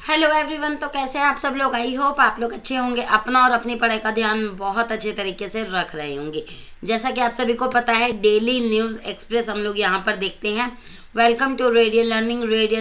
Hello everyone. तो कैसे हैं आप सब लोग? आई होप आप लोग अच्छे होंगे, अपना और अपनी पढ़ाई का ध्यान बहुत अच्छे तरीके से रख रहे होंगे। जैसा कि आप सभी को पता है, डेली न्यूज़ एक्सप्रेस हम लोग यहाँ पर देखते हैं। वेलकम टू रेडियन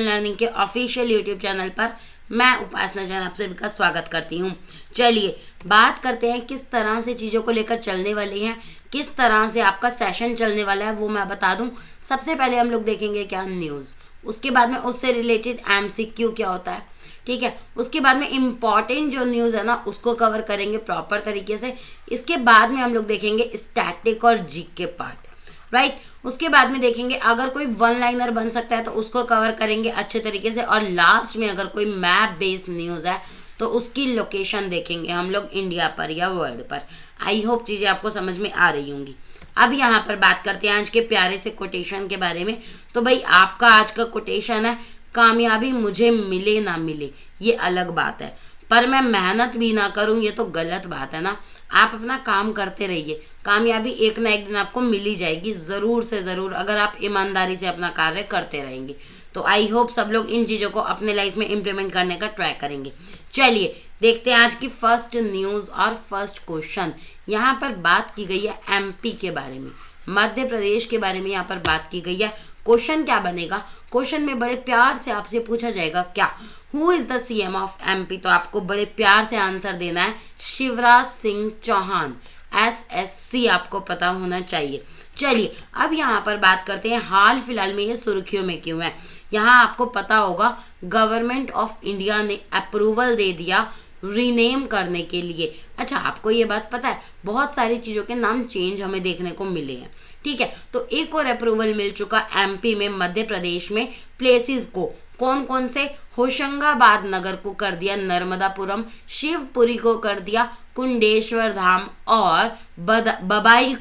लर्निंग के ऑफिशियल यूट्यूब चैनल पर मैं उपासना जैन आप सभी का स्वागत करती हूँ। चलिए बात करते हैं किस तरह से चीज़ों को लेकर चलने वाली हैं, किस तरह से आपका सेशन चलने वाला है वो मैं बता दूँ। सबसे पहले हम लोग देखेंगे क्या न्यूज़, उसके बाद में उससे रिलेटेड एमसीक्यू क्या होता है, ठीक है। उसके बाद में इम्पॉर्टेंट जो न्यूज़ है ना उसको कवर करेंगे प्रॉपर तरीके से। इसके बाद में हम लोग देखेंगे स्टैटिक और जीके पार्ट, राइट। उसके बाद में देखेंगे अगर कोई वन लाइनर बन सकता है तो उसको कवर करेंगे अच्छे तरीके से। और लास्ट में अगर कोई मैप बेस्ड न्यूज़ है तो उसकी लोकेशन देखेंगे हम लोग इंडिया पर या वर्ल्ड पर। आई होप चीज़ें आपको समझ में आ रही होंगी। अब यहाँ पर बात करते हैं आज के प्यारे से कोटेशन के बारे में। तो भाई आपका आज का कोटेशन है, कामयाबी मुझे मिले ना मिले ये अलग बात है, पर मैं मेहनत भी ना करूं ये तो गलत बात है ना। आप अपना काम करते रहिए, कामयाबी एक ना एक दिन आपको मिल ही जाएगी, ज़रूर से ज़रूर, अगर आप ईमानदारी से अपना कार्य करते रहेंगे। तो आई होप सब लोग इन चीज़ों को अपने लाइफ में इम्प्लीमेंट करने का ट्राई करेंगे। चलिए देखते हैं आज की फर्स्ट न्यूज़ और फर्स्ट क्वेश्चन। यहाँ पर बात की गई है एमपी के बारे में, मध्य प्रदेश के बारे में यहाँ पर बात की गई है। क्वेश्चन क्या बनेगा, क्वेश्चन में बड़े प्यार से आपसे पूछा जाएगा क्या, who is the CM of MP. तो आपको बड़े प्यार से आंसर देना है शिवराज सिंह चौहान। एसएससी आपको पता होना चाहिए। चलिए अब यहाँ पर बात करते हैं हाल फिलहाल में ये सुर्खियों में क्यों है। यहाँ आपको पता होगा गवर्नमेंट ऑफ इंडिया ने अप्रूवल दे दिया रीनेम करने के लिए। अच्छा आपको ये बात पता है, बहुत सारी चीज़ों के नाम चेंज हमें देखने को मिले हैं, ठीक है। तो एक और अप्रूवल मिल चुका एमपी में, मध्य प्रदेश में प्लेसेस को, कौन कौन से, होशंगाबाद नगर को कर दिया नर्मदापुरम, शिवपुरी को कर दिया कुंडेश्वर धाम, और बबई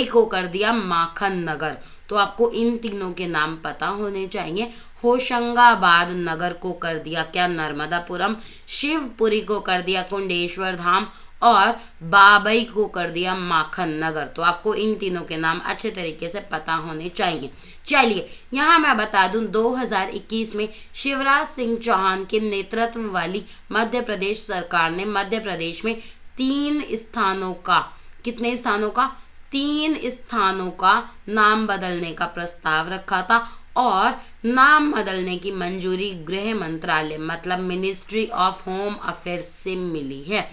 को कर दिया माखन नगर। तो आपको इन तीनों के नाम पता होने चाहिए। होशंगाबाद नगर को कर दिया क्या, नर्मदापुरम, शिवपुरी को कर दिया कुंडेश्वर धाम, और बाबई को कर दिया माखन नगर। तो आपको इन तीनों के नाम अच्छे तरीके से पता होने चाहिए। चलिए यहाँ मैं बता दूं 2021 में शिवराज सिंह चौहान के नेतृत्व वाली मध्य प्रदेश सरकार ने मध्य प्रदेश में 3 स्थानों का, कितने स्थानों का, 3 स्थानों का नाम बदलने का प्रस्ताव रखा था। और नाम बदलने की मंजूरी गृह मंत्रालय मतलब मिनिस्ट्री ऑफ होम अफेयर्स से मिली है।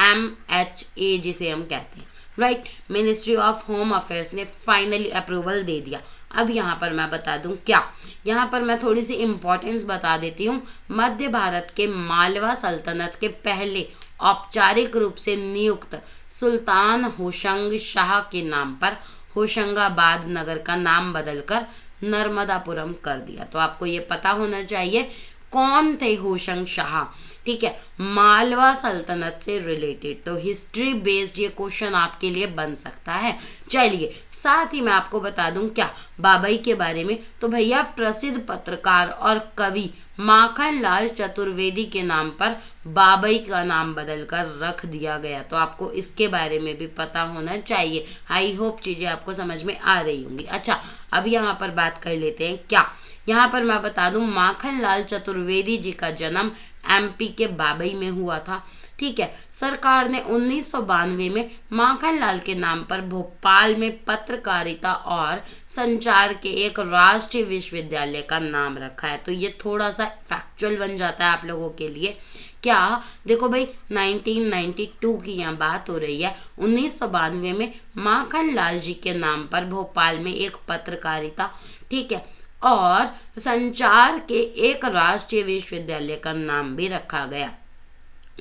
MHA जिसे हम कहते हैं, right. Ministry of home affairs ने फाइनली अप्रूवल दे दिया। अब यहाँ पर मैं बता दूं क्या, यहाँ पर मैं थोड़ी सी इम्पोर्टेंस बता देती हूँ। मध्य भारत के मालवा सल्तनत के पहले औपचारिक रूप से नियुक्त सुल्तान होशंग शाह के नाम पर होशंगाबाद नगर का नाम बदलकर नर्मदापुरम कर दिया। तो आपको ये पता होना चाहिए कौन थे होशंग शाह, ठीक है, मालवा सल्तनत से रिलेटेड। तो हिस्ट्री बेस्ड ये क्वेश्चन आपके लिए बन सकता है। चलिए साथ ही मैं आपको बता दूं क्या, बाबई के बारे में। तो भैया प्रसिद्ध पत्रकार और कवि माखन लाल चतुर्वेदी के नाम पर बाबई का नाम बदलकर रख दिया गया। तो आपको इसके बारे में भी पता होना चाहिए। आई होप चीज़ें आपको समझ में आ रही होंगी। अच्छा अब यहाँ पर बात कर लेते हैं क्या, यहाँ पर मैं बता दूं माखन लाल चतुर्वेदी जी का जन्म एमपी के बाबई में हुआ था, ठीक है। सरकार ने 1992 में माखन लाल के नाम पर भोपाल में पत्रकारिता और संचार के एक राष्ट्रीय विश्वविद्यालय का नाम रखा है। तो ये थोड़ा सा फैक्चुअल बन जाता है आप लोगों के लिए। क्या देखो भाई 1992 की यहाँ बात हो रही है, 1992 में माखन लाल जी के नाम पर भोपाल में एक पत्रकारिता, ठीक है, और संचार के एक राष्ट्रीय विश्वविद्यालय का नाम भी रखा गया।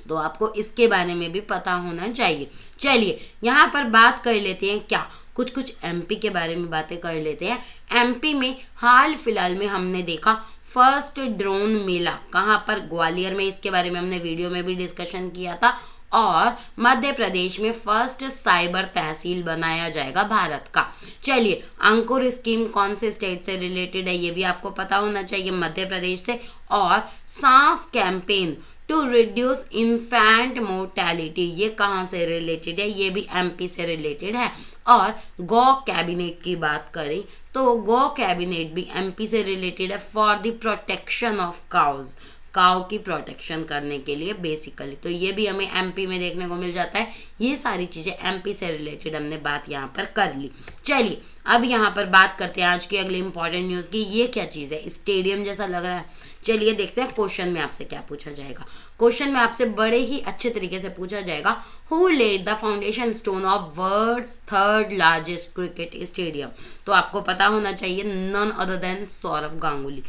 तो आपको इसके बारे में भी पता होना चाहिए। चलिए यहाँ पर बात कर लेते हैं क्या, कुछ एमपी के बारे में बातें कर लेते हैं। एमपी में हाल फिलहाल में हमने देखा फर्स्ट ड्रोन मेला, कहाँ पर, ग्वालियर में। इसके बारे में हमने वीडियो में भी डिस्कशन किया था। और मध्य प्रदेश में फर्स्ट साइबर तहसील बनाया जाएगा भारत का। चलिए अंकुर स्कीम कौन से स्टेट से रिलेटेड है ये भी आपको पता होना चाहिए, मध्य प्रदेश से। और SAANS campaign to reduce infant mortality ये कहाँ से रिलेटेड है, ये भी एमपी से रिलेटेड है। और गौ कैबिनेट की बात करें तो गौ कैबिनेट भी एमपी से रिलेटेड है, for the protection of cows, cow की प्रोटेक्शन करने के लिए बेसिकली। तो ये भी हमें एमपी में देखने को मिल जाता है। ये सारी चीज़ें एमपी से रिलेटेड हमने बात यहाँ पर कर ली। चलिए अब यहाँ पर बात करते हैं आज की अगली इंपॉर्टेंट न्यूज़ की। ये क्या चीज़ है, स्टेडियम जैसा लग रहा है। चलिए देखते हैं क्वेश्चन में आपसे क्या पूछा जाएगा। क्वेश्चन में आपसे बड़े ही अच्छे तरीके से पूछा जाएगा, who laid the foundation stone of world's third largest cricket stadium. तो आपको पता होना चाहिए, none other than Sourav Ganguly.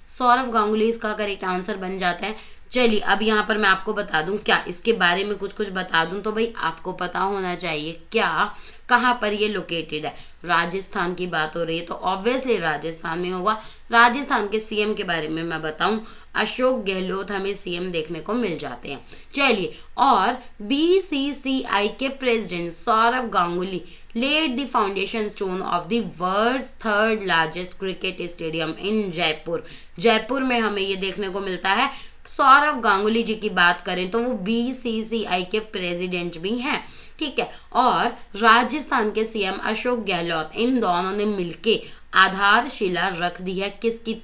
Sourav Ganguly इसका करेक्ट आंसर बन जाता है। चलिए अब यहाँ पर मैं आपको बता दूं, क्या इसके बारे में कुछ बता दूं तो भाई आपको पता होना चाहिए क्या, कहाँ पर ये लोकेटेड है। राजस्थान की बात हो रही है तो ऑब्वियसली राजस्थान में होगा। राजस्थान के सीएम के बारे में मैं बताऊं, अशोक गहलोत हमें सीएम देखने को मिल जाते हैं। चलिए, और बीसीसीआई के president Sourav Ganguly laid the foundation stone of the world's third largest cricket stadium in Jaipur. Jaipur में हमें ये देखने को मिलता है। सौरव गांगुली जी की बात करें तो वो बीसीसीआई के प्रेसिडेंट भी हैं, ठीक है। और राजस्थान के सीएम अशोक गहलोत, इन दोनों ने मिलके आधारशिला रख दी है किसकी,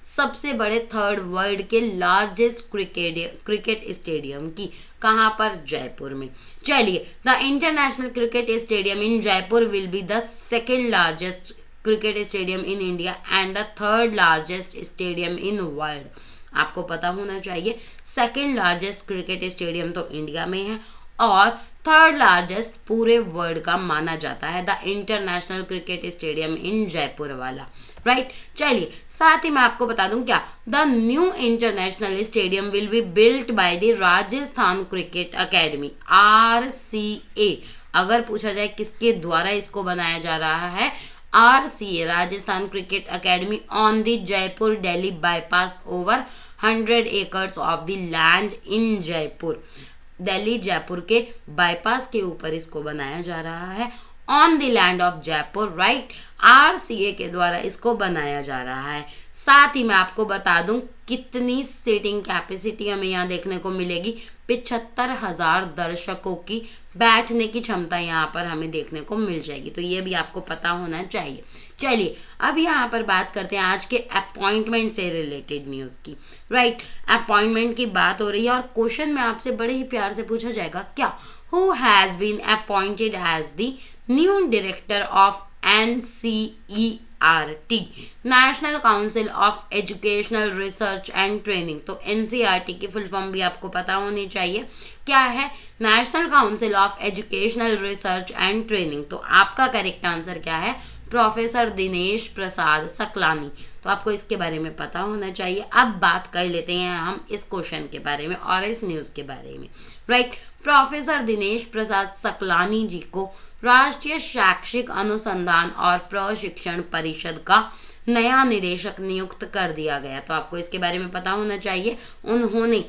सबसे बड़े थर्ड वर्ल्ड के लार्जेस्ट क्रिकेट स्टेडियम की। कहाँ पर, जयपुर में। चलिए, the international cricket stadium in Jaipur will be the second largest cricket stadium in India and the third largest stadium in world. आपको पता होना चाहिए, सेकेंड लार्जेस्ट क्रिकेट स्टेडियम तो इंडिया में है और थर्ड लार्जेस्ट पूरे वर्ल्ड का माना जाता है the international cricket stadium in Jaipur वाला, राइट। चलिए, साथ ही मैं आपको बता दूं क्या, the new international stadium will be built by the Rajasthan cricket academy, RCA। अगर पूछा जाए किसके द्वारा इसको बनाया जा रहा है, RCA, Rajasthan cricket academy, on the Jaipur Delhi bypass over 100 acres of the land in Jaipur. Delhi Jaipur के बाईपास के ऊपर इसको बनाया जा रहा है, on the land of Jaipur, right. RCA के द्वारा इसको बनाया जा रहा है। साथ ही मैं आपको बता दूं कितनी सीटिंग कैपेसिटी हमें यहाँ देखने को मिलेगी, 75,000 दर्शकों की बैठने की क्षमता यहाँ पर हमें देखने को मिल जाएगी। तो ये भी आपको पता होना चाहिए। चलिए अब यहाँ पर बात करते हैं आज के अपॉइंटमेंट से रिलेटेड न्यूज़ की, राइट। अपॉइंटमेंट की बात हो रही है और क्वेश्चन में आपसे बड़े ही प्यार से पूछा जाएगा क्या, who has been appointed as the new director of NCERT, national council of educational research and training. तो NCERT की फुल फॉर्म भी आपको पता होनी चाहिए, क्या है, national council of educational research and training. तो आपका करेक्ट आंसर क्या है, प्रोफेसर दिनेश प्रसाद सकलानी। तो आपको इसके बारे में पता होना चाहिए। अब बात कर लेते हैं हम इस क्वेश्चन के बारे में और इस न्यूज़ के बारे में, राइट। प्रोफेसर दिनेश प्रसाद सकलानी जी को राष्ट्रीय शैक्षिक अनुसंधान और प्रशिक्षण परिषद का नया निदेशक नियुक्त कर दिया गया। तो आपको इसके बारे में पता होना चाहिए। उन्होंने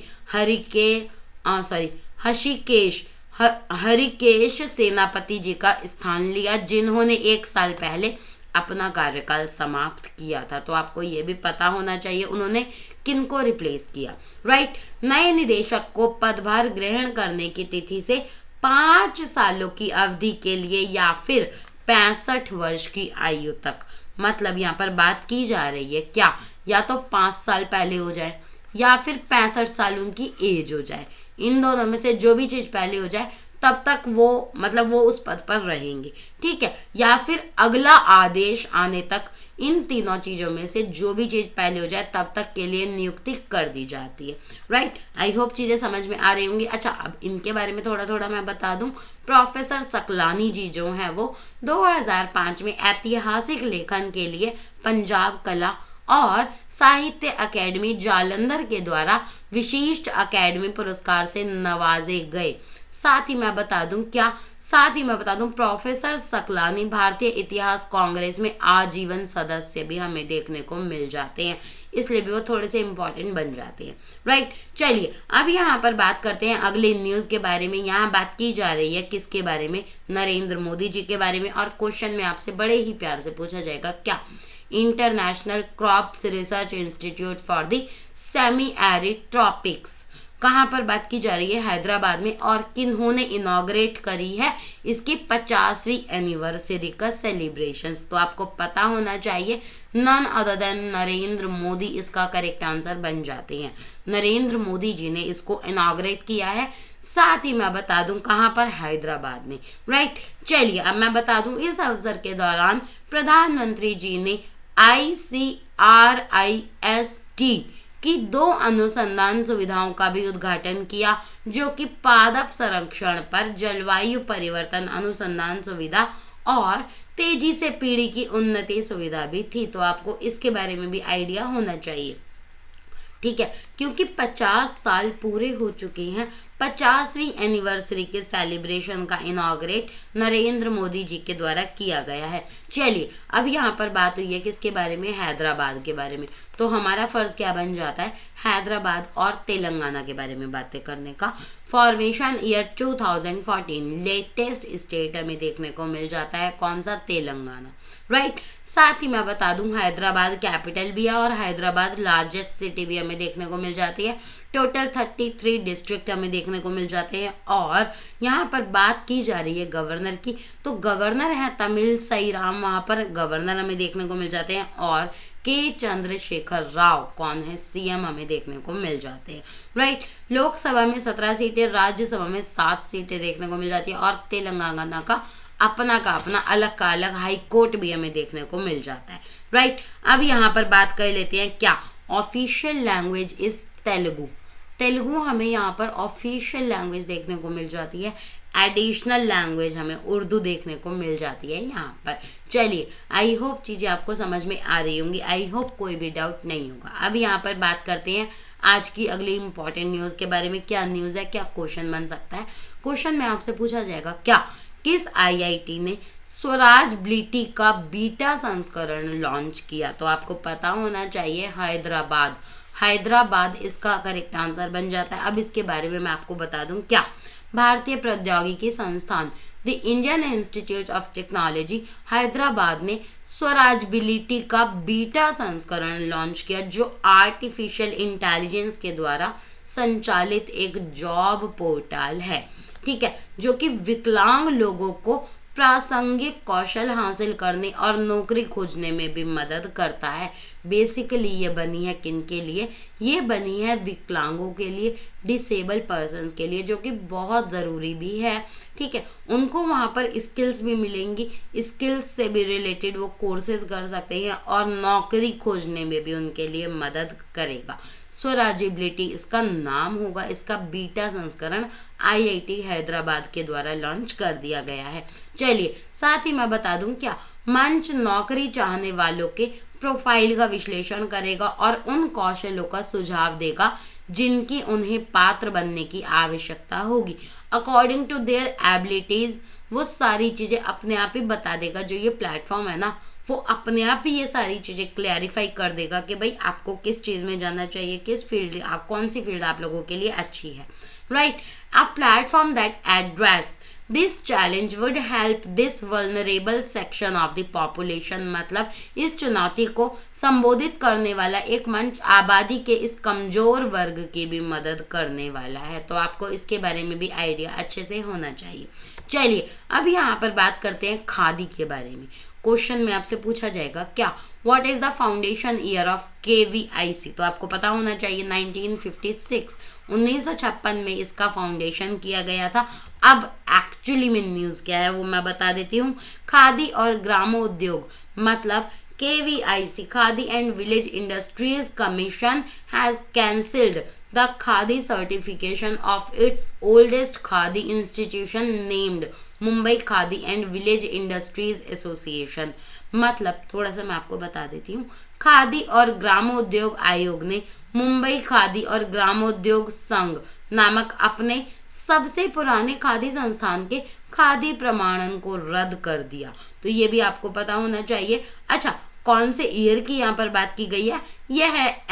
हरिकेश सेनापति जी का स्थान लिया, जिन्होंने 1 साल पहले अपना कार्यकाल समाप्त किया था। तो आपको ये भी पता होना चाहिए उन्होंने किनको रिप्लेस किया, राइट। नए निदेशक को पदभार ग्रहण करने की तिथि से 5 सालों की अवधि के लिए या फिर 65 वर्ष की आयु तक, मतलब यहाँ पर बात की जा रही है क्या, या तो 5 साल पहले हो जाए या फिर 65 साल उनकी एज हो जाए। इन दोनों में से जो भी चीज़ पहले हो जाए तब तक वो वो उस पद पर रहेंगे, ठीक है। या फिर अगला आदेश आने तक इन तीनों चीज़ों में से जो भी चीज़ पहले हो जाए तब तक के लिए नियुक्ति कर दी जाती है, राइट। आई होप चीज़ें समझ में आ रही होंगी। अच्छा, अब इनके बारे में थोड़ा थोड़ा मैं बता दूं। प्रोफेसर सकलानी जी जो हैं वो 2005 में ऐतिहासिक लेखन के लिए पंजाब कला और साहित्य अकेडमी जालंधर के द्वारा विशिष्ट अकेडमी पुरस्कार से नवाजे गए। साथ ही मैं बता दूं प्रोफेसर सकलानी भारतीय इतिहास कांग्रेस में आजीवन सदस्य भी हमें देखने को मिल जाते हैं, इसलिए भी वो थोड़े से इंपॉर्टेंट बन जाते हैं, राइट। चलिए अब यहाँ पर बात करते हैं अगले न्यूज़ के बारे में। यहाँ बात की जा रही है किसके बारे में, नरेंद्र मोदी जी के बारे में। और क्वेश्चन में आपसे बड़े ही प्यार से पूछा जाएगा क्या, international crops research institute for the semi arid tropics, कहाँ पर बात की जा रही है, हैदराबाद में। और किन्होंने इनॉग्रेट करी है इसकी 50वीं एनिवर्सरी का सेलिब्रेशंस। तो आपको पता होना चाहिए none other than Narendra Modi इसका करेक्ट आंसर बन जाते हैं। नरेंद्र मोदी जी ने इसको इनॉग्रेट किया है। साथ ही मैं बता दूं कहां पर, हैदराबाद में, राइट। चलिए अब मैं बता दूं इस अवसर के दौरान प्रधानमंत्री जी ने ICRIST की 2 अनुसंधान सुविधाओं का भी उद्घाटन किया, जो कि पादप संरक्षण पर जलवायु परिवर्तन अनुसंधान सुविधा और तेजी से पीढ़ी की उन्नति सुविधा भी थी। तो आपको इसके बारे में भी आइडिया होना चाहिए, ठीक है, क्योंकि 50 साल पूरे हो चुके हैं। 50वीं एनिवर्सरी के सेलिब्रेशन का इनॉग्रेट नरेंद्र मोदी जी के द्वारा किया गया है। चलिए अब यहाँ पर बात हुई है किसके बारे में, हैदराबाद के बारे में। तो हमारा फर्ज क्या बन जाता है, हैदराबाद और तेलंगाना के बारे में बातें करने का। फॉर्मेशन ईयर 2014, लेटेस्ट स्टेट हमें देखने को मिल जाता है कौन सा, तेलंगाना, राइट। साथ ही मैं बता दूं हैदराबाद कैपिटल भी है और हैदराबाद लार्जेस्ट सिटी भी हमें देखने को मिल जाती है। टोटल 33 डिस्ट्रिक्ट हमें देखने को मिल जाते हैं। और यहाँ पर बात की जा रही है गवर्नर की, तो गवर्नर है तमिल सई राम, वहाँ पर गवर्नर हमें देखने को मिल जाते हैं। और के चंद्रशेखर राव कौन है, CM हमें देखने को मिल जाते हैं, राइट। लोकसभा में 17 सीटें, राज्यसभा में 7 सीटें देखने को मिल जाती है। और तेलंगाना का अपना अलग का अलग हाई कोर्ट भी हमें देखने को मिल जाता है, राइट। अब यहाँ पर बात कर लेते हैं क्या, official language is Telugu. Telugu हमें यहाँ पर ऑफिशियल लैंग्वेज देखने को मिल जाती है। एडिशनल लैंग्वेज हमें उर्दू देखने को मिल जाती है यहाँ पर। चलिए आई होप चीज़ें आपको समझ में आ रही होंगी, आई होप कोई भी डाउट नहीं होगा। अब यहाँ पर बात करते हैं आज की अगली इंपॉर्टेंट न्यूज़ के बारे में। क्या न्यूज़ है, क्या क्वेश्चन बन सकता है। क्वेश्चन में आपसे पूछा जाएगा क्या, किस IIT ने स्वराज बिलिटी का बीटा संस्करण लॉन्च किया। तो आपको पता होना चाहिए हैदराबाद, हैदराबाद इसका करेक्ट आंसर बन जाता है। अब इसके बारे में मैं आपको बता दूं क्या, भारतीय प्रौद्योगिकी संस्थान the Indian institute of technology Hyderabad ने स्वराज बिलिटी का बीटा संस्करण लॉन्च किया, जो आर्टिफिशियल इंटेलिजेंस के द्वारा संचालित एक जॉब पोर्टल है, ठीक है, जो कि विकलांग लोगों को प्रासंगिक कौशल हासिल करने और नौकरी खोजने में भी मदद करता है। बेसिकली ये बनी है किन के लिए, ये बनी है विकलांगों के लिए, डिसेबल पर्सन्स के लिए, जो कि बहुत ज़रूरी भी है, ठीक है। उनको वहाँ पर स्किल्स भी मिलेंगी, स्किल्स से भी रिलेटेड वो कोर्सेज कर सकते हैं और नौकरी खोजने में भी उनके लिए मदद करेगा। स्वराजिबिलिटी इसका नाम होगा, इसका बीटा संस्करण IIT हैदराबाद के द्वारा लॉन्च कर दिया गया है। चलिए साथ ही मैं बता दूं क्या, मंच नौकरी चाहने वालों के प्रोफाइल का विश्लेषण करेगा और उन कौशलों का सुझाव देगा जिनकी उन्हें पात्र बनने की आवश्यकता होगी। अकॉर्डिंग टू देयर एबिलिटीज वो सारी चीज़ें अपने आप ही बता देगा। जो ये प्लेटफॉर्म है ना, वो अपने आप ही ये सारी चीज़ें क्लैरिफाई कर देगा कि भाई आपको किस चीज़ में जाना चाहिए, किस फील्ड, आप कौन सी फील्ड आप लोगों के लिए अच्छी है, right. A platform that address this challenge would help this vulnerable section of the population, मतलब इस चुनौती को संबोधित करने वाला एक मंच आबादी के इस कमजोर वर्ग की भी मदद करने वाला है। तो आपको इसके बारे में भी आइडिया अच्छे से होना चाहिए। चलिए अब यहाँ पर बात करते हैं खादी के बारे में। क्वेश्चन में आपसे पूछा जाएगा क्या, what is the foundation year of KVIC। तो आपको पता होना चाहिए 1956, 1956 में इसका फाउंडेशन किया गया था। अब एक्चुअली में न्यूज़ क्या है वो मैं बता देती हूँ। खादी और ग्रामोद्योग मतलब KVIC, khadi and village industries commission has cancelled the Khadi certification of its oldest Khadi institution named Mumbai khadi and village industries association. मतलब थोड़ा सा मैं आपको बता देती हूँ, खादी और ग्रामोद्योग आयोग ने मुंबई खादी और ग्रामोद्योग संघ नामक अपने सबसे पुराने खादी संस्थान के खादी प्रमाणन को रद्द कर दिया। तो ये भी आपको पता होना चाहिए। अच्छा, कौन से ईयर की यहाँ पर बात की गई है, यह है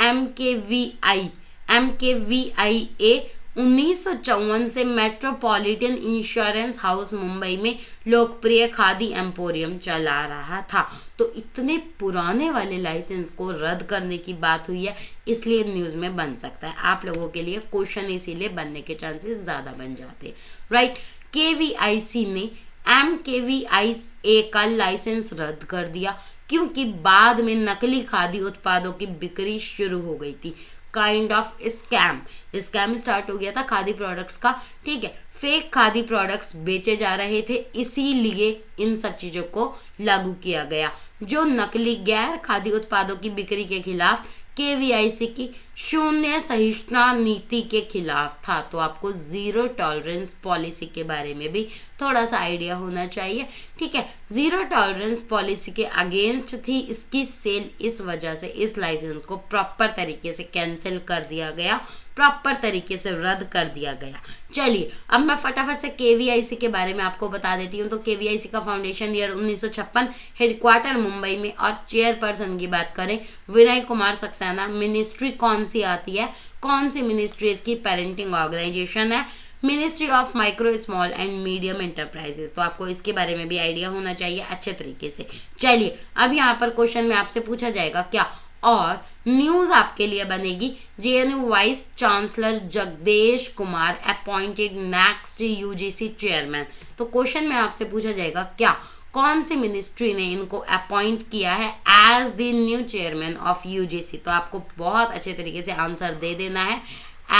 MKVIA 1954 से मेट्रोपॉलिटन इंश्योरेंस हाउस मुंबई में लोकप्रिय खादी एम्पोरियम चला रहा था। तो इतने पुराने वाले लाइसेंस को रद्द करने की बात हुई है, इसलिए न्यूज़ में बन सकता है। आप लोगों के लिए क्वेश्चन इसीलिए बनने के चांसेस ज़्यादा बन जाते हैं, राइट। KVIC ने MKVIA का लाइसेंस रद्द कर दिया। क्योंकि बाद में नकली खादी उत्पादों की बिक्री शुरू हो गई थी। काइंड ऑफ स्कैम स्टार्ट हो गया था खादी प्रोडक्ट्स का, ठीक है। फेक खादी प्रोडक्ट्स बेचे जा रहे थे, इसीलिए इन सब चीजों को लागू किया गया। जो नकली गैर खादी उत्पादों की बिक्री के खिलाफ केवीआईसी की शून्य सहिष्णुता नीति के खिलाफ था। तो आपको जीरो टॉलरेंस पॉलिसी के बारे में भी थोड़ा सा आइडिया होना चाहिए, ठीक है। जीरो टॉलरेंस पॉलिसी के अगेंस्ट थी इसकी सेल, इस वजह से इस लाइसेंस को प्रॉपर तरीके से कैंसिल कर दिया गया, प्रॉपर तरीके से रद्द कर दिया गया। चलिए अब मैं फटाफट से केवीआईसी के बारे में आपको बता देती हूँ। तो केवीआईसी का फाउंडेशन ईयर 1956, हेडक्वार्टर मुंबई में, और चेयरपर्सन की बात करें विनय कुमार सक्सेना। मिनिस्ट्री कौन सी आती है, कौन सी मिनिस्ट्री इसकी पेरेंटिंग ऑर्गेनाइजेशन है, ministry of micro small and medium enterprises. तो आपको इसके बारे में भी आइडिया होना चाहिए अच्छे तरीके से। चलिए अब यहाँ पर क्वेश्चन में आपसे पूछा जाएगा क्या, और न्यूज आपके लिए बनेगी JNU vice chancellor Jagdish Kumar appointed next UGC chairman. तो क्वेश्चन में आपसे पूछा जाएगा क्या, कौन सी मिनिस्ट्री ने इनको अपॉइंट किया है as the new chairman of UGC. तो आपको बहुत अच्छे तरीके से आंसर दे देना है।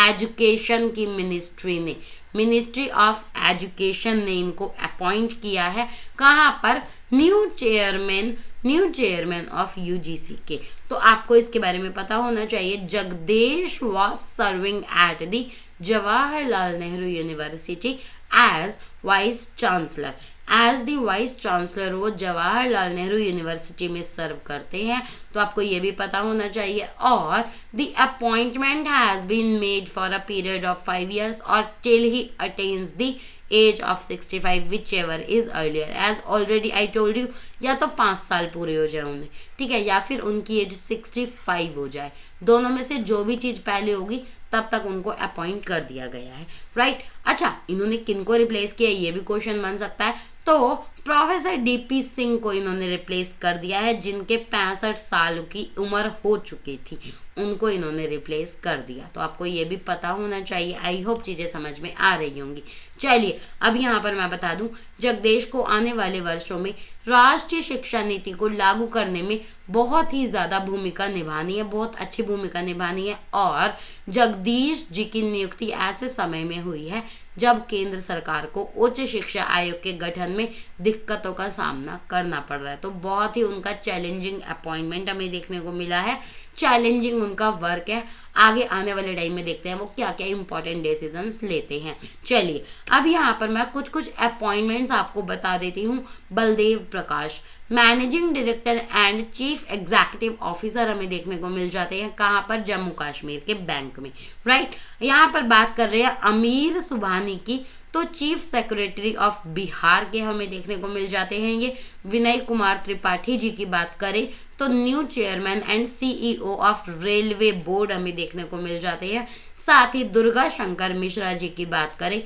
एजुकेशन की मिनिस्ट्री ने, मिनिस्ट्री ऑफ एजुकेशन ने इनको अपॉइंट किया है। कहाँ पर, न्यू चेयरमैन ऑफ यूजीसी के। तो आपको इसके बारे में पता होना चाहिए। Jagadesh was serving at the Jawaharlal Nehru university as vice chancellor. As the vice chancellor वो जवाहरलाल नेहरू यूनिवर्सिटी में सर्व करते हैं। तो आपको ये भी पता होना चाहिए। और the appointment has been made for a period of 5 years और till he attains the age of 65 whichever is earlier. As already I told you, या तो 5 साल पूरे हो जाए उन्हें, ठीक है, या फिर उनकी एज 65 हो जाए। दोनों में से जो भी चीज पहले होगी तब तक उनको अपॉइंट कर दिया गया है, राइट। अच्छा, इन्होंने किनको रिप्लेस किया, ये भी क्वेश्चन बन सकता है। तो प्रोफेसर डीपी सिंह को इन्होंने रिप्लेस कर दिया है, जिनके 65 साल की उम्र हो चुकी थी, उनको इन्होंने रिप्लेस कर दिया। तो आपको ये भी पता होना चाहिए। आई होप चीजें समझ में आ रही होंगी। चलिए अब यहाँ पर मैं बता दूं, जगदेश को आने वाले वर्षों में राष्ट्रीय शिक्षा नीति को लागू करने में बहुत ही ज्यादा भूमिका निभानी है, बहुत अच्छी भूमिका निभानी है। और जगदीश जी की नियुक्ति ऐसे समय में हुई है जब केंद्र सरकार को उच्च शिक्षा आयोग के गठन में दिक्कतों का सामना करना पड़ रहा है। तो बहुत ही उनका चैलेंजिंग अपॉइंटमेंट हमें देखने को मिला है, चैलेंजिंग उनका वर्क है। आगे आने वाले टाइम में देखते हैं वो क्या क्या इंपॉर्टेंट डिसीजंस लेते हैं। चलिए अब यहाँ पर मैं कुछ कुछ अपॉइंटमेंट्स आपको बता देती हूँ। Baldev Prakash managing director and chief executive officer हमें देखने को मिल जाते हैं। कहाँ पर, जम्मू कश्मीर के बैंक में, राइट। यहाँ पर बात कर रहे हैं अमीर सुबहानी की, तो चीफ सेक्रेटरी ऑफ बिहार के हमें देखने को मिल जाते हैं ये विनय कुमार त्रिपाठी जी की बात करें तो new chairman and CEO of railway board हमें देखने को मिल जाते हैं। साथ ही दुर्गा शंकर मिश्रा जी की बात करें,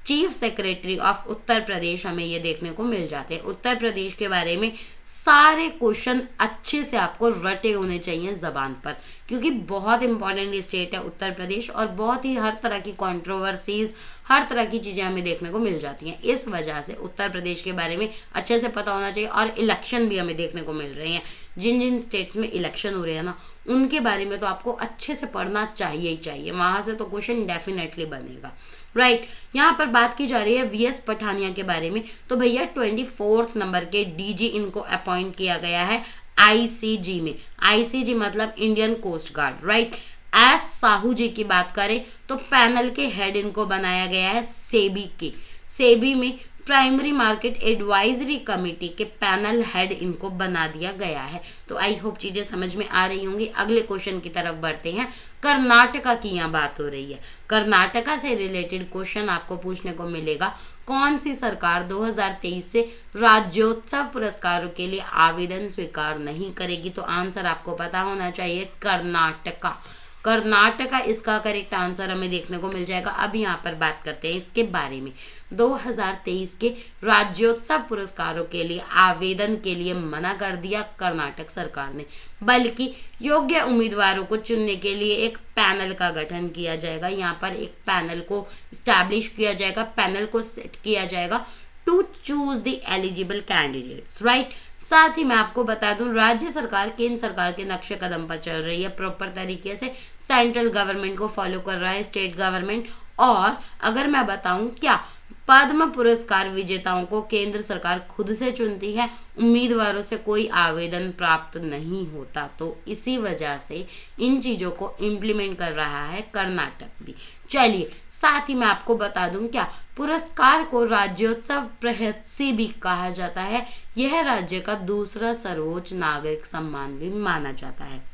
chief secretary of Uttar Pradesh हमें ये देखने को मिल जाते हैं। उत्तर प्रदेश के बारे में सारे क्वेश्चन अच्छे से आपको रटे होने चाहिए जबान पर, क्योंकि बहुत इंपॉर्टेंट स्टेट है उत्तर प्रदेश और बहुत ही हर तरह की कंट्रोवर्सीज, हर तरह की चीजें हमें देखने को मिल जाती हैं। इस वजह से उत्तर प्रदेश के बारे में अच्छे से पता होना चाहिए। और इलेक्शन भी हमें देखने को मिल रहे हैं, जिन जिन स्टेट्स में इलेक्शन हो रहे हैं ना, उनके बारे में तो आपको अच्छे से पढ़ना चाहिए ही चाहिए, वहां से तो क्वेश्चन डेफिनेटली बनेगा, राइट। यहाँ पर बात की जा रही है वीएस पठानिया के बारे में। तो भैया 24 नंबर के डीजी इनको अपॉइंट किया गया है आईसीजी में। आईसीजी मतलब Indian coast guard, right. S Sahu ji की बात करें तो पैनल के हेड इनको बनाया गया है सेबी के। सेबी में प्राइमरी मार्केट एडवाइजरी कमेटी के पैनल हेड इनको बना दिया गया है। तो आई होप चीजें समझ में आ रही होंगी। अगले क्वेश्चन की तरफ बढ़ते हैं। कर्नाटका की यहाँ बात हो रही है, कर्नाटका से रिलेटेड क्वेश्चन आपको पूछने को मिलेगा। कौन सी सरकार 2023 से राज्योत्सव पुरस्कारों के लिए आवेदन स्वीकार नहीं करेगी? तो आंसर आपको पता होना चाहिए, कर्नाटका। कर्नाटका इसका करेक्ट आंसर हमें देखने को मिल जाएगा। अब यहाँ पर बात करते हैं इसके बारे में। 2023 के राज्योत्सव पुरस्कारों के लिए आवेदन के लिए मना कर दिया कर्नाटक सरकार ने, बल्कि योग्य उम्मीदवारों को चुनने के लिए एक पैनल का गठन किया जाएगा। यहाँ पर एक पैनल को स्टैब्लिश किया जाएगा, पैनल को सेट किया जाएगा to choose the eligible candidates, right. साथ ही मैं आपको बता दूं राज्य सरकार केंद्र सरकार के नक्शे कदम पर चल रही है, प्रॉपर तरीके से सेंट्रल गवर्नमेंट को फॉलो कर रहा है स्टेट गवर्नमेंट। और अगर मैं बताऊं क्या पद्म पुरस्कार विजेताओं को केंद्र सरकार खुद से चुनती है, उम्मीदवारों से कोई आवेदन प्राप्त नहीं होता। तो इसी वजह से इन चीजों को इम्प्लीमेंट कर रहा है कर्नाटक भी। चलिए साथ ही मैं आपको बता दूं क्या पुरस्कार को राज्योत्सव प्रशस्ति भी कहा जाता है। यह राज्य का दूसरा सर्वोच्च नागरिक सम्मान भी माना जाता है।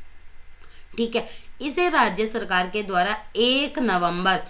ठीक है, इसे राज्य सरकार के द्वारा 1 नवंबर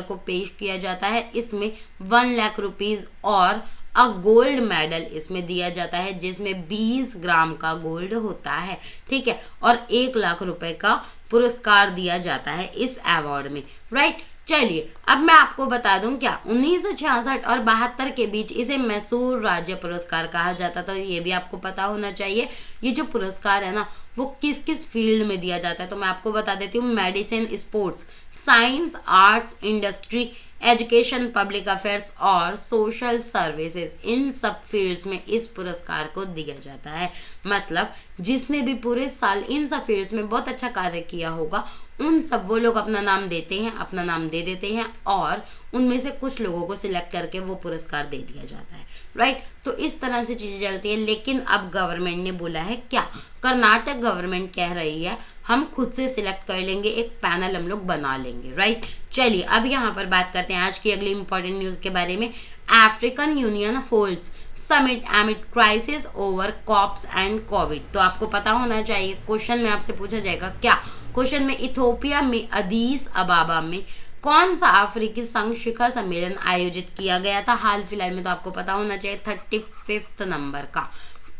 को पेश किया जाता है। इसमें 1 लाख रुपीज और गोल्ड मेडल इसमें दिया जाता है, जिसमें 20 ग्राम का गोल्ड होता है। ठीक है, और 1 लाख रुपए का पुरस्कार दिया जाता है इस अवार्ड में। राइट, चलिए अब मैं आपको बता दूं क्या 1966 और 72 के बीच इसे मैसूर राज्य पुरस्कार कहा जाता था। ये भी आपको पता होना चाहिए। ये जो पुरस्कार है ना वो किस किस फील्ड में दिया जाता है, तो मैं आपको बता देती हूँ। Medicine, sports, science, arts, industry, education, public affairs और सोशल सर्विसेज, इन सब फील्ड्स में इस पुरस्कार को दिया जाता है। मतलब जिसने भी पूरे साल इन सब फील्ड्स में बहुत अच्छा कार्य किया होगा उन सब वो लोग अपना नाम देते हैं, अपना नाम दे देते हैं और उनमें से कुछ लोगों को सिलेक्ट करके वो पुरस्कार दे दिया जाता है। राइट, तो इस तरह से चीजें चलती है। लेकिन अब गवर्नमेंट ने बोला है क्या, कर्नाटक गवर्नमेंट कह रही है हम खुद से सिलेक्ट कर लेंगे, एक पैनल हम लोग बना लेंगे। राइट, चलिए अब यहाँ पर बात करते हैं आज की अगली इंपॉर्टेंट न्यूज के बारे में। African union holds summit amid crisis over cops and COVID. तो आपको पता होना चाहिए, क्वेश्चन में आपसे पूछा जाएगा क्या, क्वेश्चन में इथियोपिया में अदीस अबाबा में कौन सा अफ्रीकी संघ शिखर सम्मेलन आयोजित किया गया था हाल फिलहाल में। तो आपको पता होना चाहिए 35 नंबर का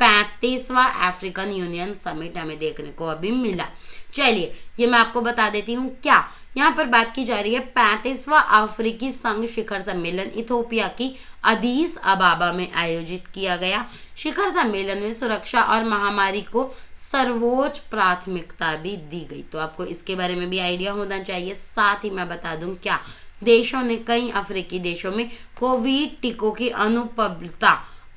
35वां अफ्रीकन यूनियन समिट हमें देखने को अभी मिला। चलिए ये मैं आपको बता देती हूँ क्या, यहाँ पर बात की जा रही है 35वां अफ्रीकी संघ शिखर सम्मेलन इथियोपिया की अदीस अबाबा में आयोजित किया गया। शिखर सम्मेलन में सुरक्षा और महामारी को सर्वोच्च प्राथमिकता भी दी गई। तो आपको इसके बारे में भी आइडिया होना चाहिए। साथ ही मैं बता दूं क्या, देशों ने कई अफ्रीकी देशों में कोविड टीकों की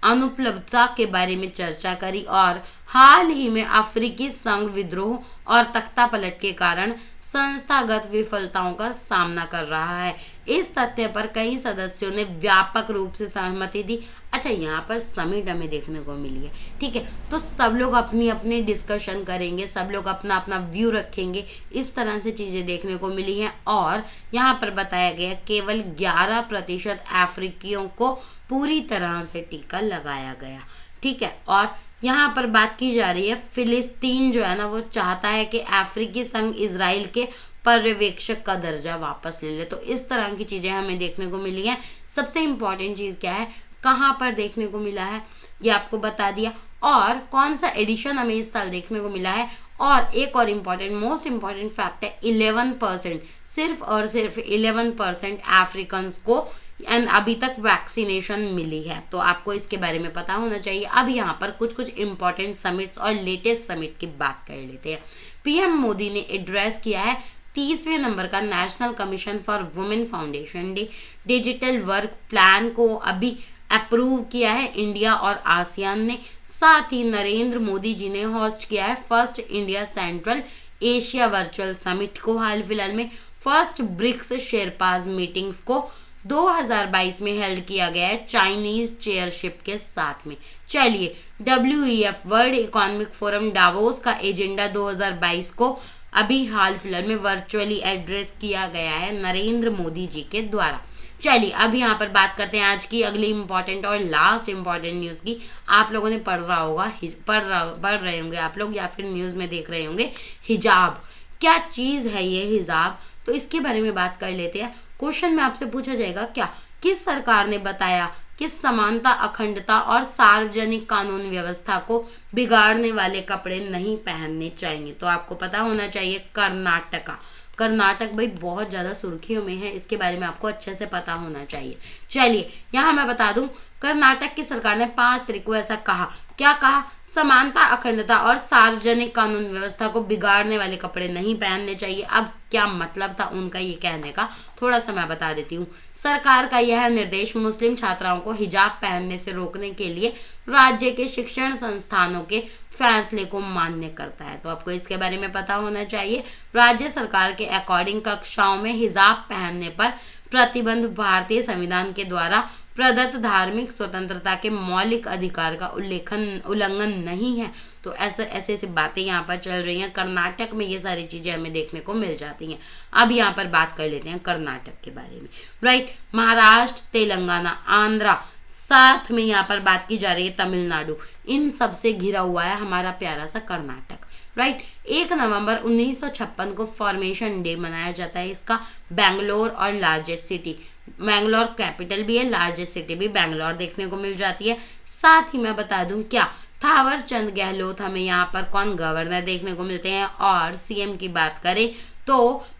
अनुपलब्धता के बारे में चर्चा करी और हाल ही में अफ्रीकी संघ विद्रोह और तख्तापलट के कारण संस्थागत विफलताओं का सामना कर रहा है। इस तथ्य पर कई सदस्यों ने व्यापक रूप से सहमति दी। अच्छा, यहाँ पर समिट हमें देखने को मिली है। ठीक है, तो सब लोग अपनी अपनी डिस्कशन करेंगे, सब लोग अपना अपना व्यू रखेंगे, इस तरह से चीजें देखने को मिली हैं। और यहाँ पर बताया गया केवल 11% अफ्रीकियों को पूरी तरह से टीका लगाया गया। ठीक है, और यहाँ पर बात की जा रही है फिलिस्तीन जो है ना वो चाहता है कि अफ्रीकी संघ इजराइल के पर्यवेक्षक का दर्जा वापस ले ले। तो इस तरह की चीजें हमें देखने को मिली हैं। सबसे इम्पोर्टेंट चीज क्या है, कहाँ पर देखने को मिला है, ये आपको बता दिया। और कौन सा एडिशन हमें इस साल देखने को मिला है। और एक और इम्पॉर्टेंट, मोस्ट इम्पॉर्टेंट फैक्ट है 11%, सिर्फ और सिर्फ 11% अफ्रीकन्स को अभी तक वैक्सीनेशन मिली है। तो आपको इसके बारे में पता होना चाहिए। अब यहाँ पर कुछ कुछ इंपॉर्टेंट समिट्स और लेटेस्ट समिट की बात कर लेते हैं। पीएम मोदी ने एड्रेस किया है 30वें नंबर का national commission for women foundation day. Digital work plan को अभी अप्रूव किया है इंडिया और आसियान ने। साथ ही नरेंद्र मोदी जी ने होस्ट किया है first India central Asia virtual summit को हाल फिलहाल में। फर्स्ट ब्रिक्स शेरपाज मीटिंग्स को 2022 में हेल्ड किया गया है चाइनीज चेयरशिप के साथ में। चलिए WEF world economic forum Davos का एजेंडा 2022 को अभी हाल फिलहाल में वर्चुअली एड्रेस किया गया है नरेंद्र मोदी जी के द्वारा। चलिए अब यहाँ पर बात करते हैं आज की अगली इंपॉर्टेंट और लास्ट इंपॉर्टेंट न्यूज़ की। आप लोगों ने पढ़ रहे होंगे आप लोग, या फिर न्यूज़ में देख रहे होंगे हिजाब। क्या चीज़ है ये हिजाब, तो इसके बारे में बात कर लेते हैं। क्वेश्चन में आपसे पूछा जाएगा क्या, किस सरकार ने बताया कि समानता, अखंडता और सार्वजनिक कानून व्यवस्था को बिगाड़ने वाले कपड़े नहीं पहनने चाहिए। तो आपको पता होना चाहिए कर्नाटका। कर्नाटक भाई बहुत ज़्यादा सुर्खियों में है, इसके बारे में आपको अच्छे से पता होना चाहिए। चलिए यहाँ मैं बता दूं, कर्नाटक की सरकार ने 5 तारीख को ऐसा कहा, क्या कहा, समानता, अखंडता और सार्वजनिक कानून व्यवस्था को बिगाड़ने वाले कपड़े नहीं पहनने चाहिए। अब क्या मतलब था उनका ये कहने का, थोड़ा सा मैं बता देती हूँ। सरकार का यह निर्देश मुस्लिम छात्राओं को हिजाब पहनने से रोकने के लिए राज्य के शिक्षण संस्थानों के फैसले को मान्य करता है। तो आपको इसके बारे में पता होना चाहिए। राज्य सरकार के अकॉर्डिंग कक्षाओं में हिजाब पहनने पर प्रतिबंध भारतीय संविधान के द्वारा प्रदत्त धार्मिक स्वतंत्रता के मौलिक अधिकार का उल्लंघन नहीं है। तो ऐसे ऐसे बातें यहाँ पर चल रही हैं। कर्नाटक में ये सारी चीजें हमें देखने को मिल जाती हैं। अब यहाँ पर बात कर लेते हैं कर्नाटक के बारे में, राइट। महाराष्ट्र, तेलंगाना, आंध्रा, साथ में यहाँ पर बात की जा रही है तमिलनाडु, इन सब से घिरा हुआ है हमारा प्यारा सा कर्नाटक, राइट। 1 नवंबर 1956 को फॉर्मेशन डे मनाया जाता है इसका। बेंगलोर और लार्जेस्ट सिटी, बेंगलोर कैपिटल भी है, लार्जेस्ट सिटी भी बेंगलोर देखने को मिल जाती है। साथ ही मैं बता दूं क्या, थावर चंद गहलोत हमें यहाँ पर कौन गवर्नर देखने को मिलते हैं, और सीएम की बात करें तो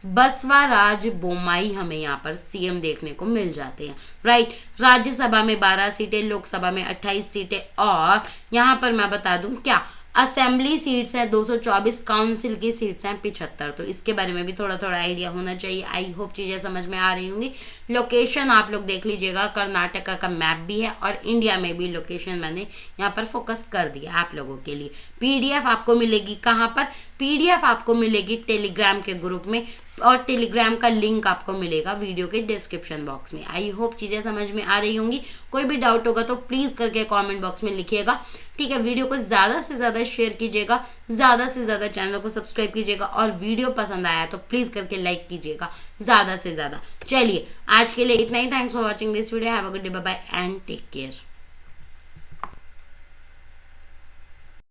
बसवराज बोम्मई हमें यहाँ पर सीएम देखने को मिल जाते हैं, राइट। राज्यसभा में 12 सीटें, लोकसभा में 28 सीटें, और यहाँ पर मैं बता दूं क्या, असेंबली सीट्स है 224, काउंसिल की सीट्स हैं 75। तो इसके बारे में भी थोड़ा थोड़ा आइडिया होना चाहिए। आई होप चीज़ें समझ में आ रही होंगी। लोकेशन आप लोग देख लीजिएगा, कर्नाटका का मैप भी है और इंडिया में भी लोकेशन मैंने यहाँ पर फोकस कर दिया आप लोगों के लिए। पीडीएफ आपको मिलेगी कहाँ पर, पीडीएफ आपको मिलेगी टेलीग्राम के ग्रुप में, और टेलीग्राम का लिंक आपको मिलेगा वीडियो के डिस्क्रिप्शन बॉक्स में। आई होप चीज़ें समझ में आ रही होंगी। कोई भी डाउट होगा तो प्लीज़ करके कमेंट बॉक्स में लिखिएगा, ठीक है। वीडियो को ज़्यादा से ज़्यादा शेयर कीजिएगा, ज़्यादा से ज़्यादा चैनल को सब्सक्राइब कीजिएगा, और वीडियो पसंद आया तो प्लीज़ करके लाइक कीजिएगा ज़्यादा से ज़्यादा। चलिए आज के लिए इतना ही। Thanks for watching this video. Have a good day, bye bye and take care.